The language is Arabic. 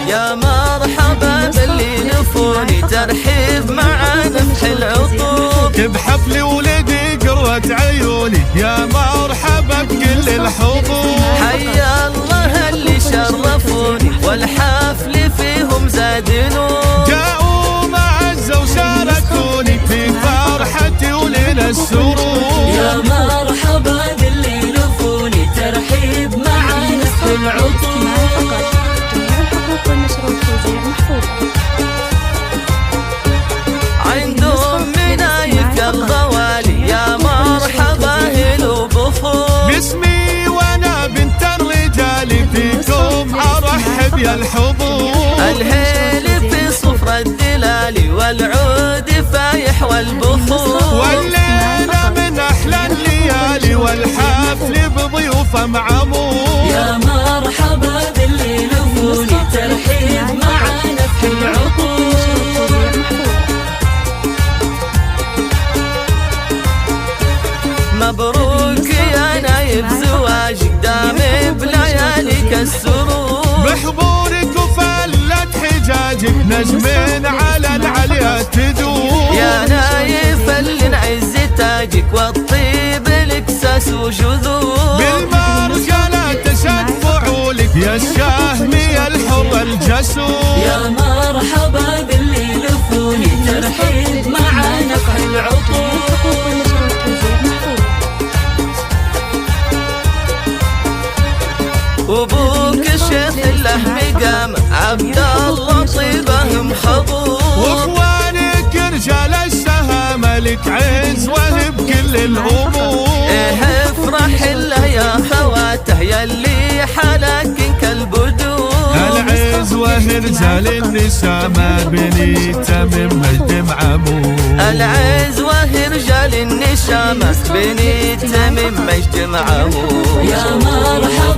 يا مرحبا باللي نفوني ترحيب مع نفح العطوف. بحفل ولدي قرة عيوني يا مرحبا بكل الحضور. حيا الله اللي شرفوني والحفل فيهم زاد نور. جاءوا معزة وشاركوني في فرحتي وليل السرور. يا مرحبا باللي نفوني ترحيب مع نفح العطوف. عندهم منايك الغوالي يا مرحبا هلو بخور. باسمي وانا بنت الرجال فيكم ارحب يا الحضور. الهيل في صفر الدلال والعود فايح والبخور. والليلة من احلى الليالي والحفل بضيوفه معمور. يا مرحبا باللي نفوني ترحيب مع نفح العطوف. مبروك يا نايب زواجك دام بلياليك السرور. بحضورك وفلت حجاجك نجم على العليا تدور. يا نايف اللي نعز تاجك والطيب الاكساس وجذور. بالمرجلة تشد فعولك يا الشاهمي الحر الجسور. يا مرحبا باللي نفوني ترحيب مع نفح العطوف. وابوك الشيخ اللحم قام عبد الله طيبهم حضور. واخوانك رجال الشهامة لك عز وهب كل الامور. ايه افرح الله يا خواته يلي حالك كالبدور. العز ورجال النسامة بني تمم مجد معمور. العز ورجال النسامة بني تمم مجد معمور. يا مرحبا